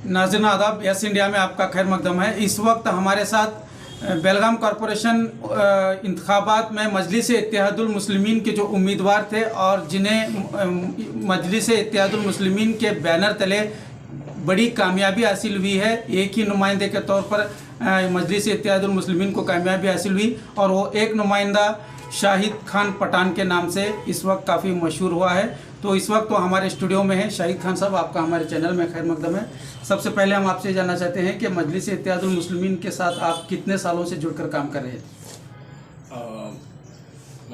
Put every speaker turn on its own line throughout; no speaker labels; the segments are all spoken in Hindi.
नाज़रीन आदाब, यस इंडिया में आपका खैर मकदम है। इस वक्त हमारे साथ बेलगाम कॉरपोरेशन इंतखाबात में मजलिस इत्तेहादुल मुस्लिमीन के जो उम्मीदवार थे और जिन्हें मजलिस इत्तेहादुल मुस्लिमीन के बैनर तले बड़ी कामयाबी हासिल हुई है, एक ही नुमाइंदे के तौर पर मजलिस इत्तेहादुल मुस्लिमीन को कामयाबी हासिल हुई और वो एक नुमाइंदा शाहिद खान पठान के नाम से इस वक्त काफ़ी मशहूर हुआ है। तो इस वक्त तो हमारे स्टूडियो में है शाहिद खान साहब, आपका हमारे चैनल में खैर मकदम है। सबसे पहले हम आपसे जानना चाहते हैं कि मजलिस इत्तेहादुल मुस्लिमीन के साथ आप कितने सालों से जुड़कर काम कर रहे थे?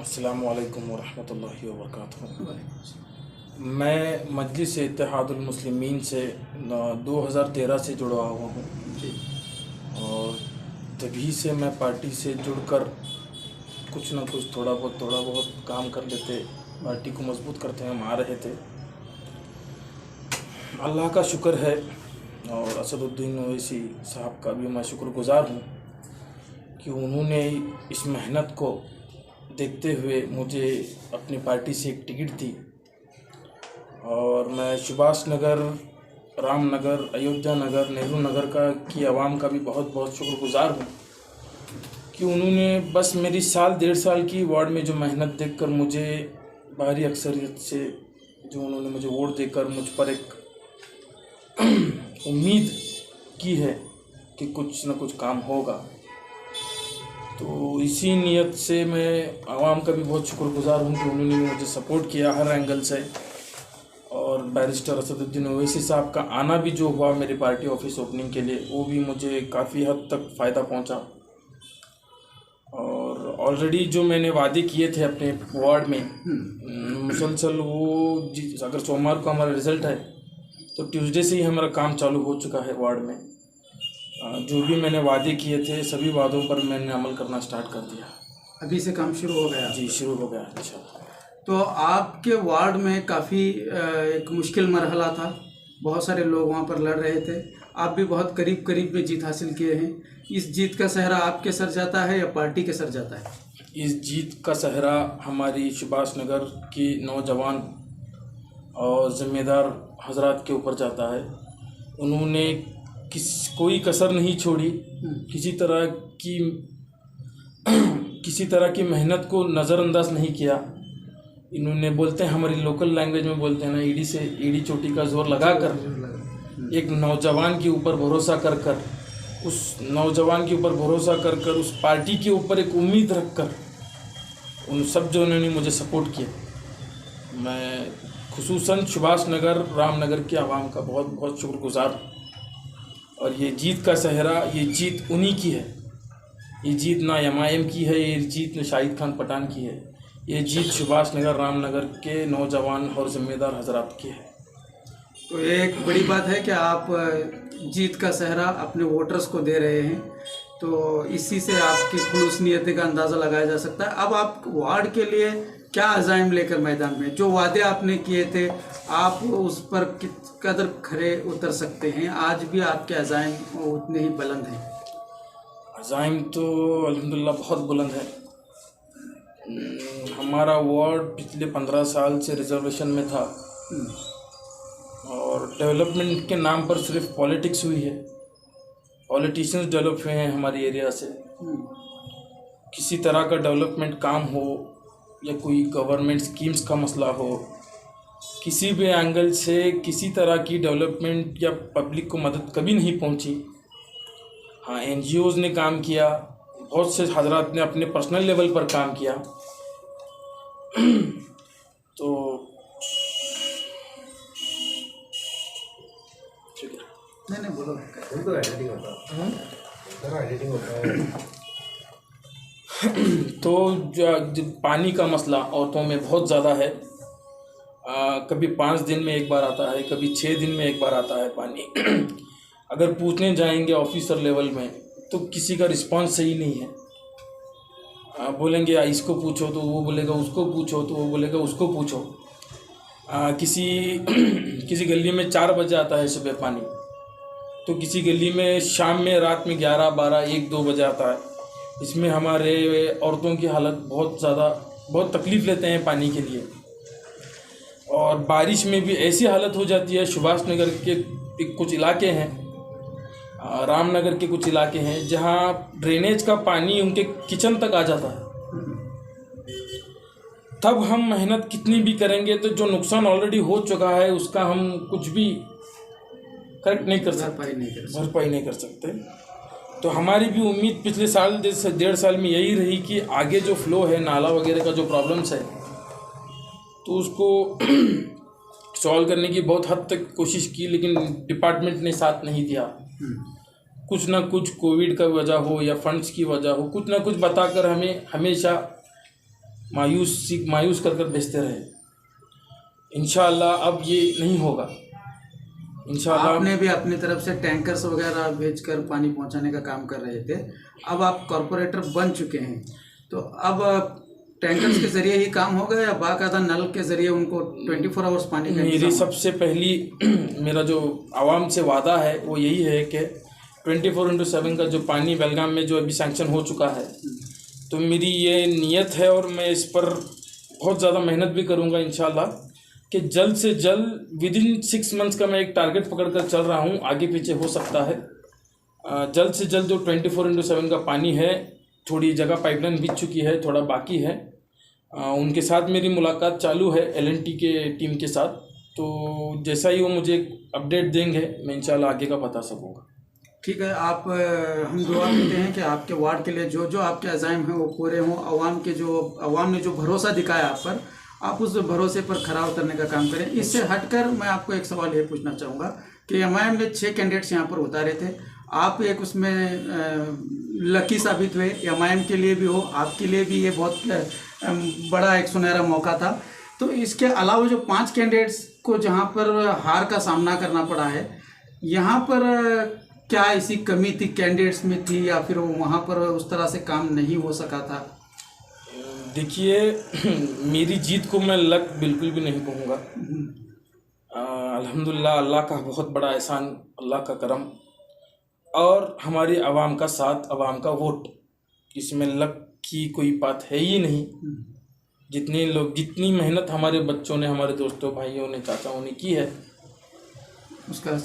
अस्सलामु अलैकुम वरहमतुल्लाहि वबरकातुहू। मैं मजलिस इत्तेहादुल मुस्लिमीन से 2013 से जुड़ा हुआ हूँ और तभी से मैं पार्टी से जुड़कर कुछ ना कुछ थोड़ा बहुत काम कर लेते, पार्टी को मजबूत करते हम आ रहे थे। अल्लाह का शुक्र है और असदुद्दीन ओवैसी साहब का भी मैं शुक्रगुजार हूँ कि उन्होंने इस मेहनत को देखते हुए मुझे अपनी पार्टी से एक टिकट दी और मैं सुभाष नगर, रामनगर, अयोध्या नगर, नेहरू नगर की आवाम का भी बहुत शुक्रगुजार हूँ कि उन्होंने बस मेरी साल 1.5 साल की वार्ड में जो मेहनत देखकर मुझे भारी अक्सरियत से जो उन्होंने मुझे वोट देकर मुझ पर एक उम्मीद की है कि कुछ न कुछ काम होगा। तो इसी नियत से मैं आवाम का भी बहुत शुक्रगुजार हूँ कि उन्होंने मुझे सपोर्ट किया हर एंगल से। और बैरिस्टर असदुद्दीन ओवैसी साहब का आना भी जो हुआ मेरी पार्टी ऑफिस ओपनिंग के लिए, वो भी मुझे काफ़ी हद तक फ़ायदा पहुँचा। और ऑलरेडी जो मैंने वादे किए थे अपने वार्ड में मुसलसल वो अगर सोमवार को हमारा रिज़ल्ट है तो ट्यूसडे से ही हमारा काम चालू हो चुका है वार्ड में। जो भी मैंने वादे किए थे सभी वादों पर मैंने अमल करना स्टार्ट कर दिया।
अभी से काम शुरू हो गया?
जी, शुरू हो गया इंशाल्लाह।
तो आपके वार्ड में काफ़ी एक मुश्किल मरहला था, बहुत सारे लोग वहाँ पर लड़ रहे थे, आप भी बहुत करीब में जीत हासिल किए हैं। इस जीत का सहरा आपके सर जाता है या पार्टी के सर जाता है?
इस जीत का सहरा हमारी सुभाष नगर की नौजवान और ज़िम्मेदार हजरात के ऊपर जाता है। उन्होंने कोई कसर नहीं छोड़ी, किसी तरह की मेहनत को नज़रअंदाज नहीं किया। इन्होंने बोलते हैं, हमारी लोकल लैंग्वेज में बोलते हैं ना, ईड़ी चोटी का जोर लगाकर एक नौजवान के ऊपर भरोसा कर उस पार्टी के ऊपर एक उम्मीद रखकर उन सब जो उन्होंने मुझे सपोर्ट किया, मैं खुसूसन सुभाष नगर, रामनगर की आवाम का बहुत शुक्रगुजार। और ये जीत का सहरा, ये जीत उन्हीं की है। ये जीत ना MIM की है, ये जीत ना शाहिद खान पठान की है, ये जीत सुभाष नगर, रामनगर के नौजवान और ज़िम्मेदार हजरात की है।
तो ये एक बड़ी बात है कि आप जीत का सहरा अपने वोटर्स को दे रहे हैं, तो इसी से आपकी खुलूस नियत का अंदाज़ा लगाया जा सकता है। अब आप वार्ड के लिए क्या अज़ाइम लेकर मैदान में, जो वादे आपने किए थे, आप उस पर किस कदर खरे उतर सकते हैं? आज भी आपके अज़ाइम उतने ही बुलंद हैं?
अज़ाइम तो अल्हम्दुलिल्लाह बहुत बुलंद है। हमारा वार्ड पिछले 15 साल से रिजर्वेशन में था और डेवलपमेंट के नाम पर सिर्फ पॉलिटिक्स हुई है। पॉलिटिशियंस डेवलप हुए हैं हमारे एरिया से। किसी तरह का डेवलपमेंट काम हो या कोई गवर्नमेंट स्कीम्स का मसला हो, किसी भी एंगल से किसी तरह की डेवलपमेंट या पब्लिक को मदद कभी नहीं पहुंची। हाँ, NGOs ने काम किया, बहुत से हजरात ने अपने पर्सनल लेवल पर काम किया। तो
नहीं बोलो।
तो जो पानी का मसला औरतों में बहुत ज़्यादा है। कभी 5 दिन में एक बार आता है, कभी 6 दिन में एक बार आता है पानी। अगर पूछने जाएंगे ऑफिसर लेवल में तो किसी का रिस्पांस सही नहीं है। बोलेंगे इसको पूछो तो वो बोलेगा उसको पूछो, तो वो बोलेगा उसको पूछो। किसी गली में 4 बजे आता है सुबह पानी, तो किसी गली में शाम में, रात में 11, 12, 1, 2 बजे आता है। इसमें हमारे औरतों की हालत बहुत तकलीफ़ लेते हैं पानी के लिए। और बारिश में भी ऐसी हालत हो जाती है। सुभाष नगर के कुछ इलाके हैं रामनगर के कुछ इलाके हैं जहाँ ड्रेनेज का पानी उनके किचन तक आ जाता है। तब हम मेहनत कितनी भी करेंगे तो जो नुकसान ऑलरेडी हो चुका है उसका हम कुछ भी करेक्ट नहीं कर सकते, भरपाई नहीं कर सकते। तो हमारी भी उम्मीद पिछले साल जैसे 1.5 साल में यही रही कि आगे जो फ्लो है, नाला वगैरह का जो प्रॉब्लम्स है, तो उसको सॉल्व करने की बहुत हद तक कोशिश की, लेकिन डिपार्टमेंट ने साथ नहीं दिया। कुछ ना कुछ कोविड का वजह हो या फंड्स की वजह हो, कुछ ना कुछ बताकर हमें हमेशा मायूस कर भेजते रहे। इंशाअल्लाह अब ये नहीं होगा। इंशाअल्लाह
आपने भी अपनी तरफ से टैंकर्स वगैरह भेजकर पानी पहुंचाने का काम कर रहे थे। अब आप कॉरपोरेटर बन चुके हैं, तो अब टैंकर्स के जरिए ही काम होगा या बाकायदा नल के जरिए उनको 24 आवर्स पानी का
मेरी सबसे पहली मेरा जो आवाम से वादा है वो यही है कि 24/7 का जो पानी बेलगाम में जो अभी सैंक्शन हो चुका है, तो मेरी ये नीयत है और मैं इस पर बहुत ज़्यादा मेहनत भी करूँगा इंशाल्लाह कि जल्द से जल्द विदिन 6 मंथ्स का मैं एक टारगेट पकड़ कर चल रहा हूँ। आगे पीछे हो सकता है। जल्द से जल्द जो 24/7 का पानी है, थोड़ी जगह पाइपलाइन बिछ चुकी है, थोड़ा बाकी है, उनके साथ मेरी मुलाकात चालू है L&T के टीम के साथ। तो जैसा ही वो मुझे अपडेट देंगे मैं इंशाल्लाह आगे का बता सकूँगा।
ठीक है। आप हम दुआ करते हैं कि आपके वार्ड के लिए जो जो आपके अज़ाइम हैं वो पूरे हों। अवाम ने जो भरोसा दिखाया आप पर, आप उस भरोसे पर खरा उतरने का काम करें। इससे हटकर मैं आपको एक सवाल ये पूछना चाहूँगा कि MIM ने 6 कैंडिडेट्स यहाँ पर उतारे थे। आप एक उसमें लकी साबित हुए। MIM के लिए भी हो, आपके लिए भी ये बहुत बड़ा एक सुनहरा मौका था। तो इसके अलावा जो 5 कैंडिडेट्स को जहाँ पर हार का सामना करना पड़ा है, यहाँ पर क्या ऐसी कमी थी कैंडिडेट्स में थी या फिर वहाँ पर उस तरह से काम नहीं हो सका था?
देखिए, मेरी जीत को मैं लक बिल्कुल भी नहीं कहूँगा। अल्हम्दुलिल्लाह, अल्लाह का बहुत बड़ा एहसान, अल्लाह का करम और हमारी आवाम का साथ, आवाम का वोट। इसमें लक की कोई बात है ही नहीं। जितनी मेहनत हमारे बच्चों ने, हमारे दोस्तों, भाइयों ने, चाचाओं ने की है,
उसका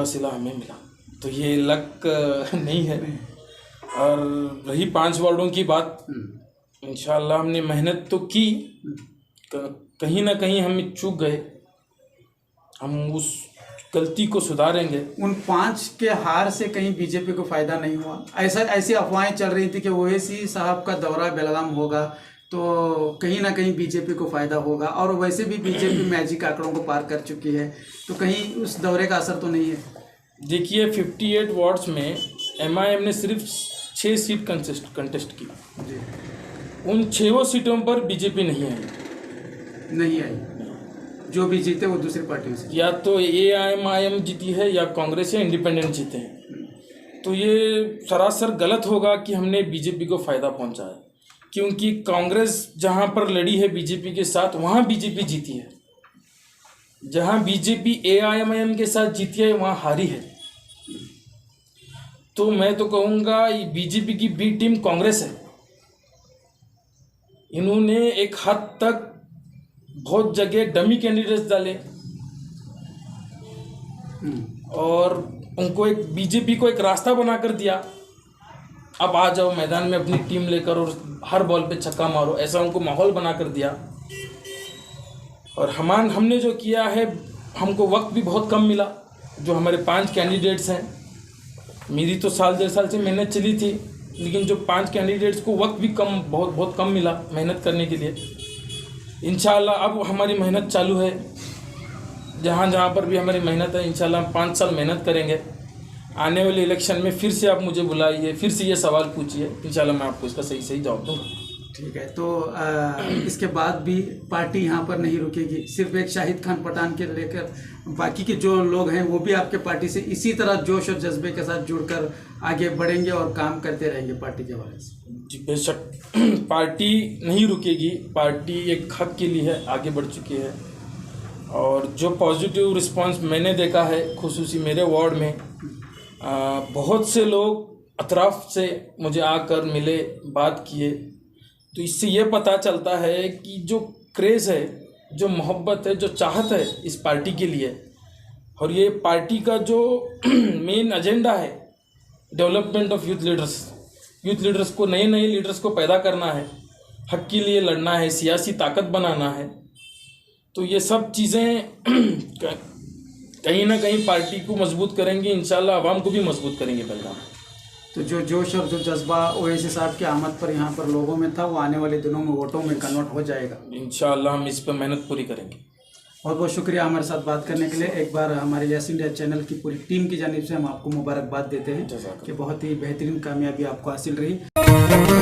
सिला
हमें मिला। तो ये लक नहीं है। और रही 5 वार्डों की बात, इंशाअल्लाह हमने मेहनत तो की, कहीं ना कहीं हम चूक गए, हम उस गलती को सुधारेंगे।
उन 5 के हार से कहीं बीजेपी को फायदा नहीं हुआ? ऐसी अफवाहें चल रही थी कि ओवैसी साहब का दौरा बेलगाम होगा तो कहीं ना कहीं बीजेपी को फायदा होगा, और वैसे भी बीजेपी मैजिक आंकड़ों को पार कर चुकी है, तो कहीं उस दौरे का असर तो नहीं है?
देखिए, 58 वार्ड्स में MIM ने सिर्फ 6 सीट कंटेस्ट की। उन 6 सीटों पर बीजेपी नहीं आई। जो भी जीते वो दूसरी पार्टियों से, या तो AIMIM जीती है या कांग्रेस या इंडिपेंडेंट जीते हैं। तो ये सरासर गलत होगा कि हमने बीजेपी को फ़ायदा पहुंचाया, क्योंकि कांग्रेस जहां पर लड़ी है बीजेपी के साथ, वहां बीजेपी जीती है। जहां बीजेपी AIMIM के साथ जीती है वहां हारी है। तो मैं तो कहूँगा बीजेपी की बी टीम कांग्रेस है। इन्होंने एक हद तक बहुत जगह डमी कैंडिडेट्स डाले और उनको बीजेपी को एक रास्ता बनाकर दिया। अब आ जाओ मैदान में अपनी टीम लेकर और हर बॉल पे छक्का मारो, ऐसा उनको माहौल बनाकर दिया। और हमने जो किया है, हमको वक्त भी बहुत कम मिला। जो हमारे 5 कैंडिडेट्स हैं, मेरी तो साल 1.5 साल से मेहनत चली थी, लेकिन जो 5 कैंडिडेट्स को वक्त भी बहुत कम मिला मेहनत करने के लिए। इंशाल्लाह अब हमारी मेहनत चालू है। जहाँ पर भी हमारी मेहनत है, इंशाल्लाह हम 5 साल मेहनत करेंगे। आने वाले इलेक्शन में फिर से आप मुझे बुलाइए, फिर से ये सवाल पूछिए, इंशाल्लाह मैं आपको इसका सही जवाब दूँगा।
ठीक है। तो इसके बाद भी पार्टी यहाँ पर नहीं रुकेगी? सिर्फ एक शाहिद खान पठान के लेकर बाकी के जो लोग हैं वो भी आपके पार्टी से इसी तरह जोश और जज्बे के साथ जुड़कर आगे बढ़ेंगे और काम करते रहेंगे पार्टी के हवाले से?
जी बेशक, पार्टी नहीं रुकेगी। पार्टी एक हक के लिए है, आगे बढ़ चुकी है। और जो पॉजिटिव रिस्पांस मैंने देखा है, खुसूसी मेरे वार्ड में बहुत से लोग अतराफ़ से मुझे आकर मिले, बात किए। तो इससे ये पता चलता है कि जो क्रेज़ है, जो मोहब्बत है, जो चाहत है इस पार्टी के लिए, और ये पार्टी का जो मेन एजेंडा है डेवलपमेंट ऑफ यूथ लीडर्स को, नए नए लीडर्स को पैदा करना है, हक के लिए लड़ना है, सियासी ताकत बनाना है। तो ये सब चीज़ें कहीं ना कहीं पार्टी को मजबूत करेंगी, इंशाल्लाह आवाम को भी मजबूत करेंगे बेलगाम।
तो जो जोश और जो जज्बा ओवैसी साहब की आमद पर यहाँ पर लोगों में था, वो आने वाले दिनों में वोटों में कन्वर्ट हो जाएगा।
इंशाल्लाह हम इस पर मेहनत पूरी करेंगे।
बहुत बहुत शुक्रिया हमारे साथ बात करने के लिए। एक बार हमारे यस इंडिया चैनल की पूरी टीम की जानिब से हम आपको मुबारकबाद देते हैं कि बहुत ही बेहतरीन कामयाबी आपको हासिल रही।